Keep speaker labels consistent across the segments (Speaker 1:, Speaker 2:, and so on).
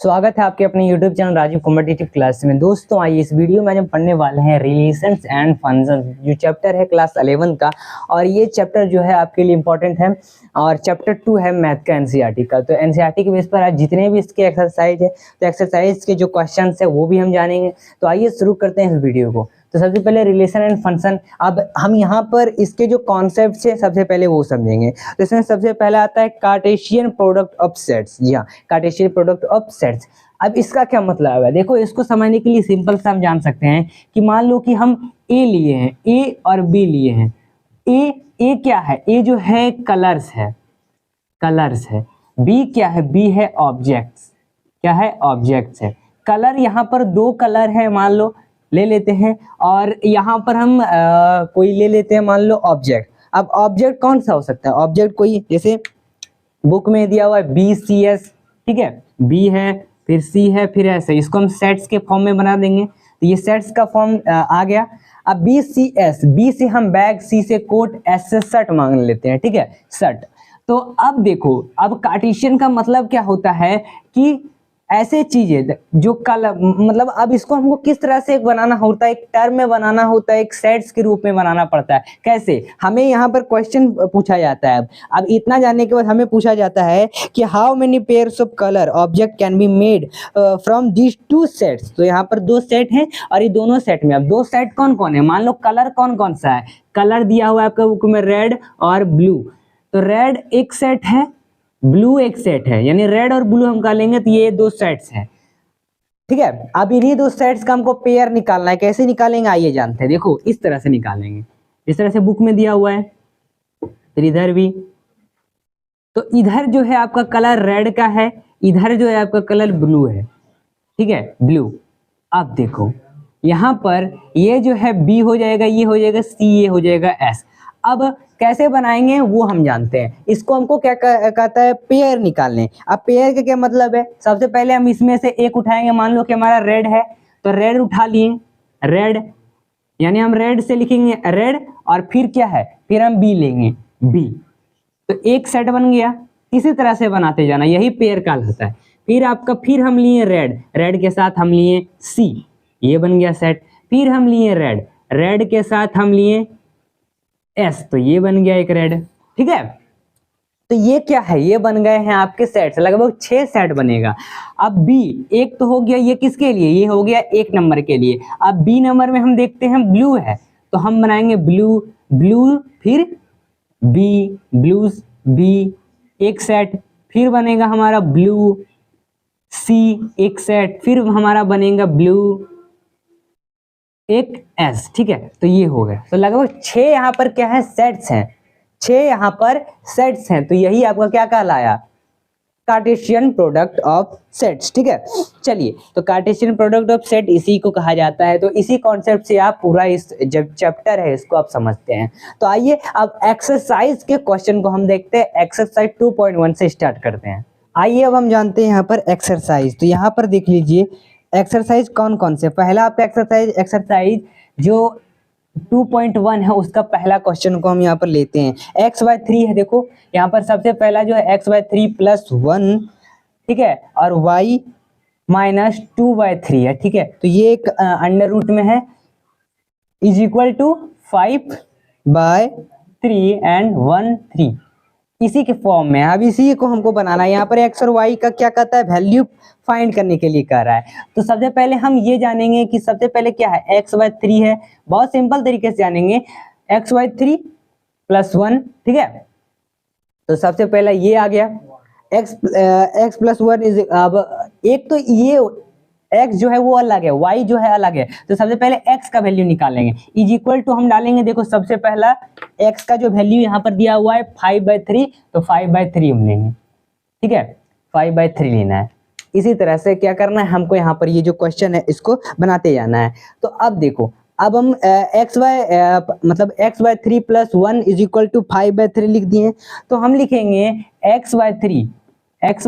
Speaker 1: स्वागत है आपके अपने YouTube channel Rajiv competitive class में। दोस्तों आइए इस वीडियो में हम पढ़ने वाले हैं रिलेशंस एंड फंक्शंस, जो चैप्टर है क्लास 11 का। और ये चैप्टर जो है आपके लिए इम्पोर्टेंट है और चैप्टर 2 है मैथ का एनसीईआरटी का। तो एनसीईआरटी के बेस पर आज जितने भी इसके एक्सरसाइज है तो एक्सरसाइज के जो क्वेश्चन है वो भी हम जानेंगे। तो आइए शुरू करते हैं इस वीडियो को। तो सबसे पहले रिलेशन एंड फंक्शन, अब हम यहाँ पर इसके जो कॉन्सेप्ट है सबसे पहले वो समझेंगे। तो इसमें सबसे पहला आता है कार्टेशियन प्रोडक्ट ऑफ सेट्स। जी हाँ, कार्टेशियन प्रोडक्ट ऑफ सेट्स। अब इसका क्या मतलब है, देखो इसको समझने के लिए सिंपल सा हम जान सकते हैं कि मान लो कि हम ए लिए हैं, ए और बी लिए हैं। ए क्या है, ए जो है कलर्स है, कलर्स है। बी क्या है, बी है ऑब्जेक्ट्स, क्या है ऑब्जेक्ट्स है। कलर यहाँ पर दो कलर है मान लो, ले लेते हैं। और यहाँ पर हम कोई ले लेते हैं मान लो ऑब्जेक्ट। अब ऑब्जेक्ट कौन सा हो सकता है, ऑब्जेक्ट कोई जैसे बुक में दिया हुआ है BCS, ठीक है, बी है फिर सी है फिर ऐसे, इसको हम सेट्स के फॉर्म में बना देंगे। तो ये सेट्स का फॉर्म आ गया। अब BCS, बी से हम बैग, सी से कोट, एस से शर्ट मांग लेते हैं, ठीक है, शर्ट। तो अब देखो, अब कार्टेशियन का मतलब क्या होता है कि ऐसे चीजें जो कलर, मतलब अब इसको हमको किस तरह से बनाना होता है, एक टर्म में बनाना होता है, एक सेट्स के रूप में बनाना पड़ता है। कैसे, हमें यहाँ पर क्वेश्चन पूछा जाता है। अब इतना जानने के बाद हमें पूछा जाता है कि how many pairs of colour object can be made from these two sets. तो यहाँ पर दो सेट हैं और ये दोनों सेट में, अब दो सेट कौन कौन है, मान लो कलर कौन कौन सा है। कलर दिया हुआ है आपका बुक में रेड और ब्लू। तो रेड एक सेट है, ब्लू एक सेट है, यानी रेड और ब्लू हम निकालेंगे तो ये दो सेट्स हैं, ठीक है। अब इन्हीं दो सेट्स का हमको पेयर निकालना है। कैसे निकालेंगे आइए जानते हैं। देखो इस तरह से निकालेंगे, इस तरह से बुक में दिया हुआ है, फिर इधर भी। तो इधर जो है आपका कलर रेड का है, इधर जो है आपका कलर ब्लू है, ठीक है, ब्लू। अब देखो यहाँ पर ये जो है बी हो जाएगा, ये हो जाएगा सी, ये हो जाएगा एस। अब कैसे बनाएंगे वो हम जानते हैं। इसको हमको क्या कहता है, पेयर निकालने। अब पेयर का क्या मतलब है, सबसे पहले हम इसमें से एक उठाएंगे। मान लो कि हमारा रेड है तो रेड उठा लिए, रेड, यानी हम रेड से लिखेंगे रेड, और फिर क्या है, फिर हम बी लेंगे, बी। तो एक सेट बन गया। इसी तरह से बनाते जाना, यही पेयर काल होता है। फिर आपका, फिर हम लिए रेड, रेड के साथ हम लिए सी, ये बन गया सेट। फिर हम लिए रेड, रेड के साथ हम लिए एस, तो ये बन गया एक रेड, ठीक है। तो ये क्या है, ये बन गए हैं आपके सेट्स, लगभग 6 सेट बनेगा। अब बी एक तो हो गया, ये किसके लिए, ये हो गया एक नंबर के लिए। अब बी नंबर में हम देखते हैं ब्लू है, तो हम बनाएंगे ब्लू, ब्लू फिर बी, ब्लूज बी एक सेट। फिर बनेगा हमारा ब्लू सी एक सेट, फिर हमारा बनेगा ब्लू एक एस, ठीक है। तो ये हो गया। तो लगभग 6 यहाँ पर क्या है, सेट्स हैं, 6 यहाँ पर सेट्स हैं। तो यही आपका क्या कहलाया, कार्टेशियन प्रोडक्ट ऑफ सेट्स, ठीक है। चलिए, तो कार्टेशियन प्रोडक्ट ऑफ सेट इसी को कहा जाता है। तो इसी कॉन्सेप्ट से आप पूरा इस जब चैप्टर है इसको आप समझते हैं। तो आइए अब एक्सरसाइज के क्वेश्चन को हम देखते हैं। एक्सरसाइज 2.1 से स्टार्ट करते हैं। आइए अब हम जानते हैं यहाँ पर एक्सरसाइज। तो यहाँ पर देख लीजिए एक्सरसाइज कौन कौन से। पहला आपका एक्सरसाइज जो 2.1 है उसका पहला क्वेश्चन को हम यहाँ पर लेते हैं। x/3 है, देखो यहाँ पर सबसे पहला जो है x/3 + 1, ठीक है, और y - 2/3 है, ठीक है। तो ये एक अंडर रूट में है, = 5/3 एंड 1 3, इसी के फॉर्म में। अब इसी को हमको बनाना है। यहाँ पर x और y का क्या कहता है, वैल्यू फाइंड करने के लिए कह रहा है। तो सबसे पहले हम ये जानेंगे कि सबसे पहले क्या है, x/3 है। बहुत सिंपल तरीके से जानेंगे, x/3 + 1, ठीक है। तो सबसे पहला ये आ गया x + 1 इज, अब एक तो ये x जो है वो अलग है, y जो है अलग है। तो सबसे पहले x का वैल्यू निकालेंगे, = हम डालेंगे। देखो सबसे पहला x का जो वैल्यू यहाँ पर दिया हुआ है 5/3, तो 5/3 हम लेंगे, ठीक है, 5/3 लेना है। इसी तरह से क्या करना है हमको, यहाँ पर ये जो क्वेश्चन है इसको बनाते जाना है। तो अब देखो, अब हम मतलब x/3 + 1 = 5/3 लिख दिए। तो हम लिखेंगे x/3 as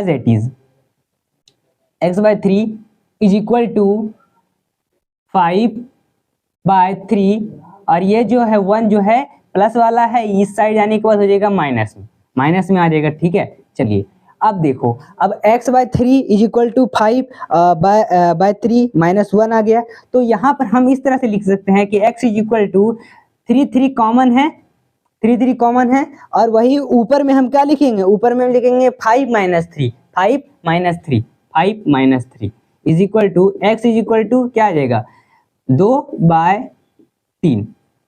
Speaker 1: it is, x/3 = 5/3, और ये जो है 1 जो है प्लस वाला है, इस साइड जाने के बाद हो जाएगा माइनस में आ जाएगा, ठीक है। चलिए अब देखो, अब x by 3 is equal to 5 by 3 minus 1 आ गया। तो यहाँ पर हम इस तरह से लिख सकते हैं कि x is equal to 3 common है, 3 कॉमन है, और वही ऊपर में हम क्या लिखेंगे, ऊपर में हम लिखेंगे 5 minus 3, 5 minus 3, 5 minus 3 is equal to x is equal to क्या आ जाएगा 2/3।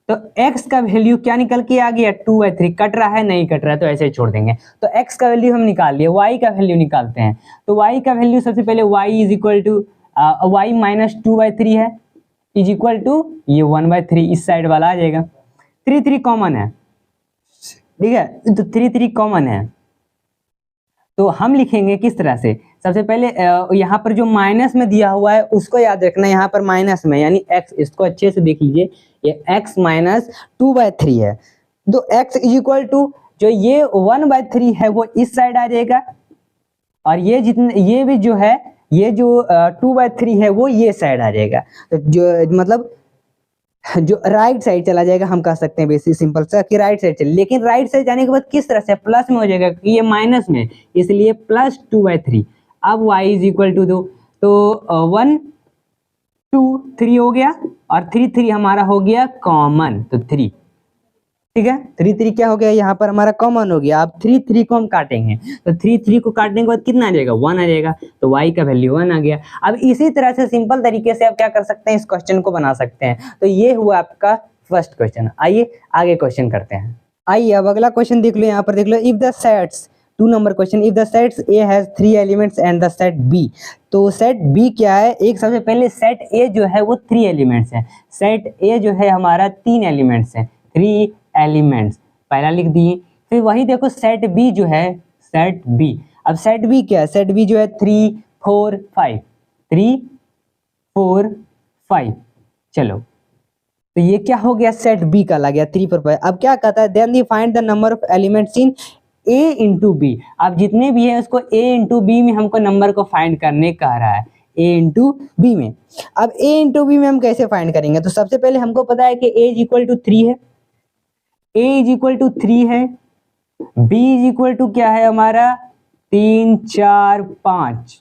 Speaker 1: तो x का वैल्यू क्या निकल के आ गया 2/3। कट रहा है, नहीं कट रहा है तो ऐसे ही छोड़ देंगे। तो x का वैल्यू हम निकाल लिए, y का वैल्यू निकालते हैं। तो y का वैल्यू सबसे पहले y is equal to y minus 2/3 है, इज इक्वल टू ये 1/3 इस साइड वाला आ जाएगा। 3 कॉमन है, ठीक है, तो 3 कॉमन है। तो हम लिखेंगे किस तरह से, सबसे पहले यहाँ पर जो माइनस में दिया हुआ है उसको याद रखना, यहाँ पर माइनस में यानी x, इसको अच्छे से देख लीजिए, ये x माइनस 2/3 है। तो x इज इक्वल टू जो ये 1/3 है वो इस साइड आ जाएगा, और ये जितने ये भी जो है ये जो 2/3 है वो ये साइड आ जाएगा। तो जो मतलब जो राइट साइड चला जाएगा, हम कह सकते हैं बेसिक सिंपल सा कि राइट साइड चले। लेकिन राइट साइड जाने के बाद किस तरह से, प्लस में हो जाएगा क्योंकि ये माइनस में, इसलिए प्लस 2/3। अब y इज इक्वल टू 2, तो 1 2 3 हो गया, और 3 हमारा हो गया कॉमन, तो 3, ठीक है, 3 क्या हो गया यहाँ पर हमारा कॉमन हो गया। अब 3 को हम काटेंगे, तो 3 को काटने के बाद कितना आ जाएगा 1 आ जाएगा, तो y का वैल्यू 1 आ गया। अब इसी तरह से सिंपल तरीके से आप क्या कर सकते हैं, इस क्वेश्चन को बना सकते हैं। तो ये हुआ आपका फर्स्ट क्वेश्चन। आइए आगे क्वेश्चन करते हैं। आइए अब अगला क्वेश्चन देख लो, यहाँ पर देख लो, if the sets 2 number question, if the sets A has 3 elements and the set B। तो सेट B क्या है, एक सबसे पहले सेट A जो है वो 3 एलिमेंट्स है, सेट A जो है हमारा 3 एलिमेंट्स है, 3 एलिमेंट्स पहला लिख दिए। फिर वही देखो सेट B जो है, सेट B, अब सेट B क्या है, सेट B जो है 3 4 5, 3 4 5। चलो, तो ये क्या हो गया, सेट B का लग गया 3 4 5। अब क्या कहता है, then the find the number of elements in A into B. अब जितने भी है उसको A इंटू बी में हमको नंबर को फाइंड करने कह रहा है, A इंटू बी में। अब A इंटू बी में हम कैसे फाइंड करेंगे, तो सबसे पहले हमको पता है कि A इज इक्वल टू 3 है, A इज इक्वल टू 3 है, B इज इक्वल टू क्या है हमारा 3 4 5।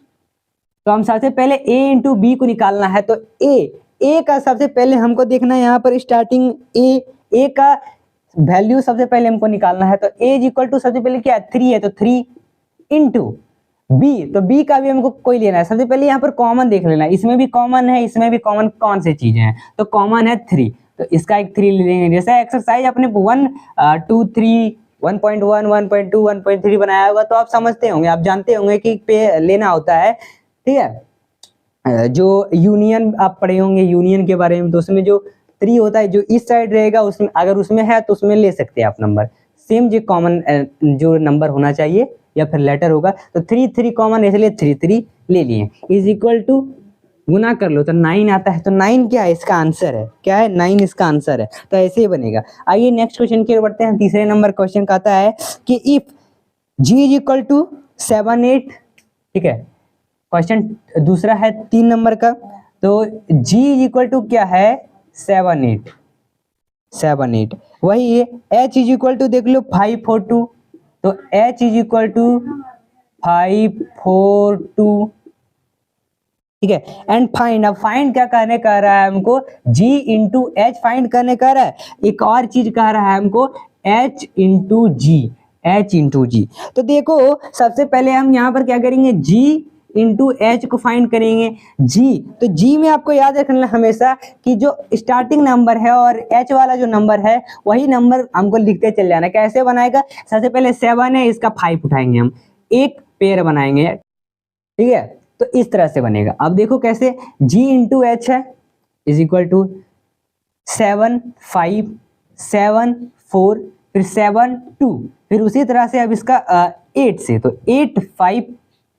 Speaker 1: तो हम सबसे पहले A इंटू बी को निकालना है, तो A का सबसे पहले हमको देखना है, यहाँ पर स्टार्टिंग A का वैल्यू सबसे पहले हमको निकालना है। तो A इज इक्वल टू सबसे पहले क्या है 3 है, तो 3 इंटू B, तो B का भी हमको कोई लेना है। सबसे पहले यहाँ पर कॉमन देख लेना, इसमें भी कॉमन है, इसमें भी कॉमन, कौन सी चीजें हैं, तो कॉमन है 3, तो इसका एक 3 ले लेंगे। जैसे एक्सरसाइज अपने 1 2 3 1.1 1.2 1.3 बनाया होगा तो आप समझते होंगे, आप जानते होंगे कि पे लेना होता है, ठीक है। जो यूनियन आप पढ़े होंगे यूनियन के बारे में, तो उसमें जो 3 होता है जो इस साइड रहेगा, उसमें अगर उसमें है तो उसमें ले सकते हैं आप नंबर, सेम जो कॉमन जो नंबर होना चाहिए या फिर लेटर होगा। तो 3 कॉमन, इसलिए 3 ले लिए, इज इक्वल टू गुना कर लो तो 9 आता है। तो 9 क्या है, इसका आंसर है, क्या है 9 इसका आंसर है। तो ऐसे ही बनेगा। आइए नेक्स्ट क्वेश्चन की ओर बढ़ते हैं। तीसरे नंबर क्वेश्चन का आता है कि if G is equal to 7 8, ठीक है। क्वेश्चन दूसरा है 3 नंबर का, तो G इज इक्वल टू क्या है 7 8। वही है H इज इक्वल टू देख लो 5 4 2, तो H इज इक्वल टू 5 4 2, ठीक है। एंड फाइंड, अब फाइंड क्या करने कह रहा है हमको, G इंटू H फाइंड करने कह रहा है। एक और चीज कह रहा है हमको H इंटू G। तो देखो सबसे पहले हम यहाँ पर क्या करेंगे, G इंटू H को फाइंड करेंगे। G, तो G में आपको याद रखना हमेशा कि जो स्टार्टिंग नंबर है और H वाला जो नंबर है वही नंबर हमको लिखते चल जाना। कैसे बनाएगा, सबसे पहले 7 है, इसका 5 उठाएंगे, हम एक पेयर बनाएंगे, ठीक है। तो इस तरह से बनेगा। अब देखो कैसे, G इंटू H है इज इक्वल टू 7 5 7 4, फिर 7 2, फिर उसी तरह से अब इसका 8 से, तो 8 5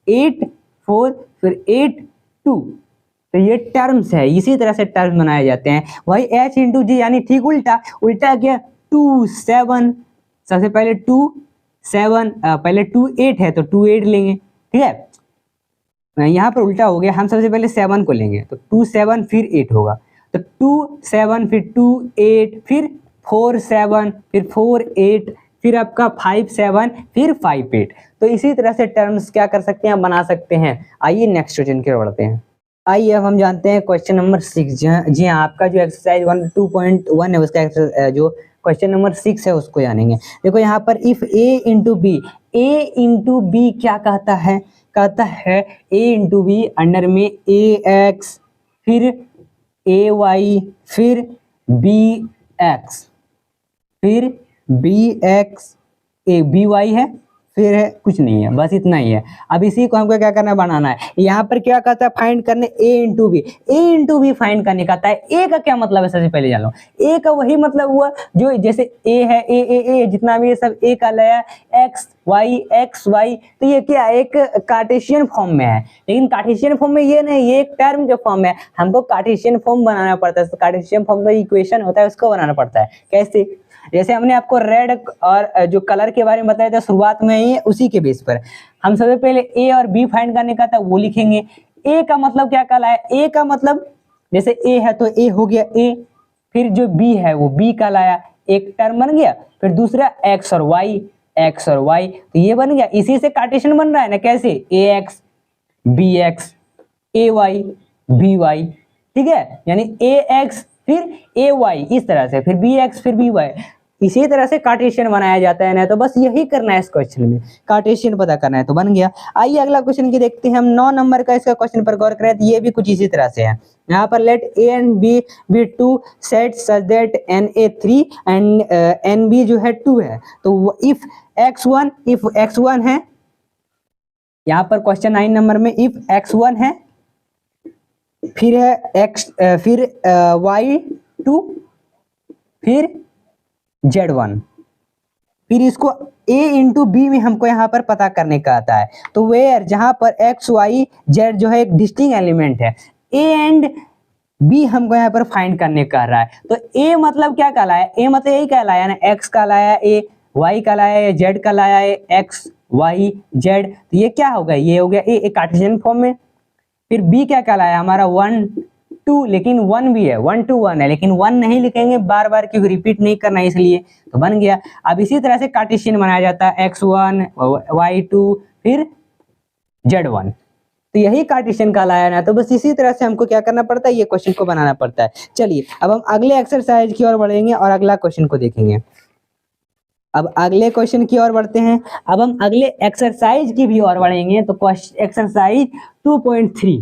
Speaker 1: 8 4, फिर 8 2, तो ये टर्म्स है, इसी तरह से टर्म्स बनाए जाते हैं। वही H इंटू G यानी ठीक उल्टा क्या 2 7, सबसे पहले 2 7, पहले 2 8 है तो 2 8 लेंगे, ठीक है। यहाँ पर उल्टा हो गया, हम सबसे पहले 7 को लेंगे, तो 2 7 फिर 8 होगा, तो 2 7 फिर 2 8, फिर 4 7, फिर 4 8, फिर आपका 5 7 फिर 5 8। तो इसी तरह से टर्म्स क्या कर सकते हैं, बना सकते हैं। आइए नेक्स्ट क्वेश्चन की ओर बढ़ते हैं। आइए अब हम जानते हैं क्वेश्चन नंबर 6। जी हाँ, आपका जो एक्सरसाइज 2.1 है उसका जो क्वेश्चन नंबर 6 है उसको जानेंगे। देखो यहाँ पर if a into B, a into B क्या कहता है, कहता है a इंटू बी अंडर में ax फिर ay फिर bx फिर bx by है फिर है कुछ नहीं है, बस इतना ही है। अब इसी को हमको क्या करना है, बनाना है। यहाँ पर क्या कहता है, फाइंड करने a into B, a into B find करने कहता है। a का क्या मतलब है, सबसे पहले जान लो। a का वही मतलब हुआ जो जैसे a है, a जितना भी ये सब a का लया x y, तो ये क्या एक कार्टेशियन फॉर्म में है। लेकिन कार्टेशियन फॉर्म में ये नहीं, ये एक टर्म जो फॉर्म है, हमको कार्टेशियन फॉर्म बनाना पड़ता है। कार्टेशियन फॉर्म का इक्वेशन होता है, उसको बनाना पड़ता है। कैसे, जैसे हमने आपको रेड और जो कलर के बारे में बताया था शुरुआत में ही, उसी के बेस पर हम सबसे पहले ए और बी फाइंड करने का था वो लिखेंगे। ए का मतलब क्या कहलाया, ए का मतलब जैसे ए है तो ए हो गया ए, फिर जो बी है वो बी कहलाया, एक टर्म बन गया। फिर दूसरा एक्स और वाई, तो ये बन गया। इसी से कार्टेशियन बन रहा है ना, कैसे ए एक्स बी एक्स ए वाई बी वाई, ठीक है। यानी ए एक्स फिर ए वाई, इस तरह से फिर बी एक्स फिर बी वाई, इसी तरह से कार्टेशियन बनाया जाता है ना। तो बस यही करना है इस क्वेश्चन में, कार्टेशियन पता करना है, तो बन गया। आइए अगला क्वेश्चन की देखते हैं हम। 9 नंबर का इसका क्वेश्चन पर गौर करें तो ये भी कुछ इसी तरह से है। यहाँ पर let A and B B 2 set such that n A 3 and n B जो है 2 है। तो इफ x1 है, यहाँ पर क्वेश्चन 9 नंबर में इफ x1 है, फिर है फिर y2 फिर z1, फिर इसको a इंटू बी में हमको यहाँ पर पता करने का आता है। तो वेयर जहाँ पर x y z जो है एक डिस्टिंक्ट एलिमेंट है, a एंड b हमको यहाँ पर फाइंड करने का रहा है। तो a मतलब क्या कहलाया, a मतलब यही कहलाया ना, x कहलाया a, y कहलाया z कहलाया x y z, तो ये क्या होगा, ये हो गया a कार्टेशियन फॉर्म में। फिर b क्या कहलाया हमारा 1 2, लेकिन 1 भी है, 1 2 1 है, लेकिन 1 नहीं लिखेंगे बार बार क्योंकि रिपीट नहीं करना है इसलिए, तो बन गया। अब इसी तरह से कार्टेशियन बनाया जाता है x1 y2 फिर z1, तो यही कार्टेशियन कहलाया ना। तो बस इसी तरह से हमको क्या करना पड़ता है, ये क्वेश्चन को बनाना पड़ता है। चलिए अब हम अगले एक्सरसाइज की ओर बढ़ेंगे और अगला क्वेश्चन को देखेंगे। अब अगले क्वेश्चन की ओर बढ़ते हैं। अब हम अगले एक्सरसाइज की भी ओर बढ़ेंगे। तो एक्सरसाइज 2.3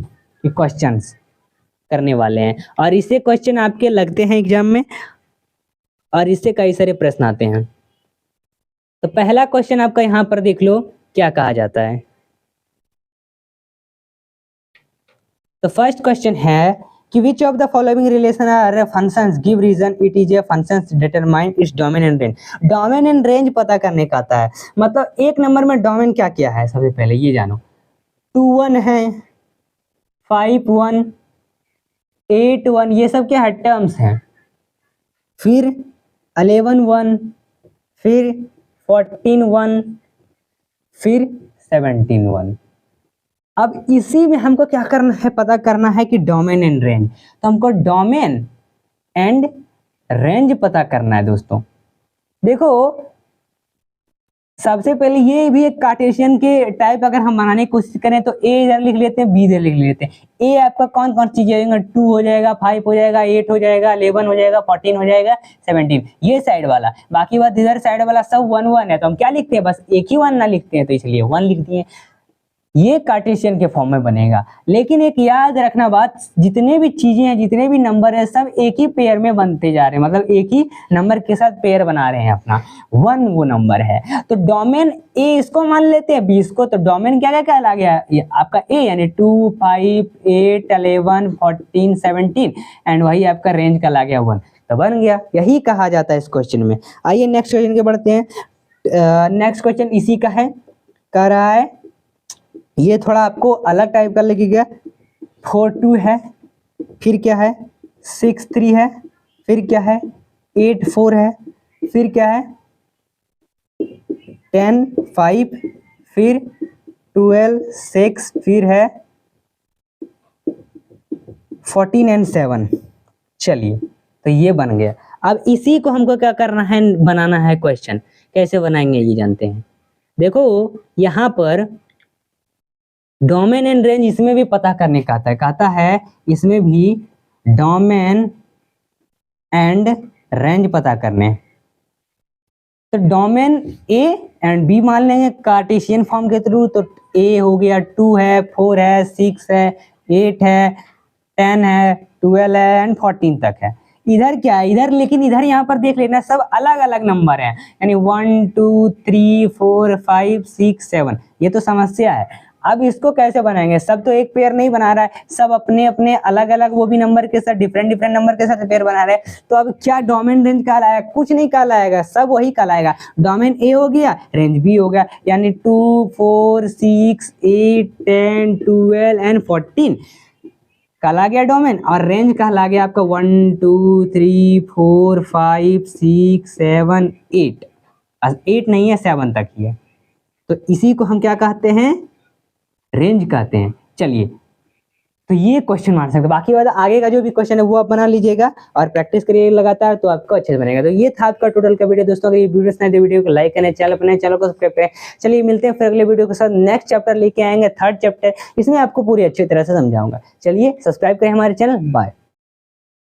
Speaker 1: के क्वेश्चंस करने वाले हैं, और इससे क्वेश्चन आपके लगते हैं एग्जाम में, और इससे कई सारे प्रश्न आते हैं। तो पहला क्वेश्चन आपका यहाँ पर देख लो क्या कहा जाता है। तो फर्स्ट क्वेश्चन है कि which of the following relation are functions give reason it is a functions determine its domain and range. Domain and range पता करने का आता है, मतलब एक नंबर में डोमेन क्या क्या है, सबसे पहले ये जानो। 2 1 है, 5 1 8 1, ये सब क्या है, टर्म्स हैं। फिर 11 1 फिर 14 1 फिर 17 1। अब इसी में हमको क्या करना है, पता करना है कि डोमेन एंड रेंज। तो हमको डोमेन एंड रेंज पता करना है दोस्तों। देखो सबसे पहले ये भी एक कार्टेशियन के टाइप अगर हम बनाने की कोशिश करें तो ए इधर लिख लेते हैं, बी इधर लिख लेते हैं। ए आपका कौन कौन चीजें हो जाएगा, 2 हो जाएगा, 5 हो जाएगा, 8 हो जाएगा, 11 हो जाएगा, 14 हो जाएगा, 17, ये साइड वाला। बाकी बात इधर साइड वाला सब 1 1 है, तो हम क्या लिखते हैं, बस एक ही 1 ना लिखते हैं, तो इसलिए 1 लिख दिए। ये कार्टेशियन के फॉर्म में बनेगा। लेकिन एक याद रखना बात, जितने भी चीजें हैं, जितने भी नंबर है, सब एक ही पेयर में बनते जा रहे हैं, मतलब एक ही नंबर के साथ पेयर बना रहे हैं अपना। 1 वो नंबर है, तो डोमेन ए इसको मान लेते हैं, 20 को। तो डोमेन क्या क्या कहला गया, ये आपका ए यानी 2 5 8 11 14 17, एंड वही आपका रेंज कहला गया 1, तो बन गया। यही कहा जाता है इस क्वेश्चन में। आइए नेक्स्ट क्वेश्चन के बढ़ते हैं। नेक्स्ट क्वेश्चन इसी का है, कह रहा है, ये थोड़ा आपको अलग टाइप का लगेगा। 4 2 है, फिर क्या है 6 3 है, फिर क्या है 8 4 है, फिर क्या है 10 5, फिर 12 6, फिर है 14 एंड 7। चलिए तो ये बन गया। अब इसी को हमको क्या करना है, बनाना है क्वेश्चन। कैसे बनाएंगे ये जानते हैं। देखो यहाँ पर डोमेन एंड रेंज इसमें भी पता करने का कहता है इसमें भी डोमेन एंड रेंज पता करने। तो डोमेन ए एंड बी मान लेंगे कार्टेशियन फॉर्म के थ्रू, तो ए हो गया 2 है, 4 है, 6 है, 8 है, 10 है, 12 है एंड 14 तक है। इधर क्या है, इधर लेकिन इधर यहाँ पर देख लेना सब अलग अलग नंबर हैं, यानी 1 2 3 4 5 6 7, ये तो समस्या है। अब इसको कैसे बनाएंगे, सब तो एक पेयर नहीं बना रहा है, सब अपने अपने अलग अलग वो भी नंबर के साथ डिफरेंट डिफरेंट नंबर के साथ पेयर बना रहे हैं। तो अब क्या डोमेन रेंज कहलाएगा, कुछ नहीं कहलाएगा, सब वही कहलाएगा। डोमेन ए हो गया, रेंज बी हो गया, यानी 2 4 6 8 10 12 एंड 14 कहला गया डोमेन, और रेंज कहला गया आपका 1 2 3 4 5 6 7 8। 8 नहीं है, 7 तक ही है, तो इसी को हम क्या कहते हैं, रेंज कहते हैं। चलिए, तो ये क्वेश्चन मान सकते, बाकी बात आगे का जो भी क्वेश्चन है वो आप बना लीजिएगा और प्रैक्टिस करिए लगातार, तो आपको अच्छे से बनेगा। तो ये था आपका टोटल का वीडियो। दोस्तों अगर ये वीडियो पसंद है तो वीडियो को लाइक करें, चैनल को सब्सक्राइब करें। चलिए मिलते हैं फिर अगले वीडियो के साथ। नेक्स्ट चैप्टर लेके आएंगे, 3rd चैप्टर, इसमें आपको पूरी अच्छी तरह से समझाऊंगा। चलिए सब्सक्राइब करें हमारे चैनल। बाय।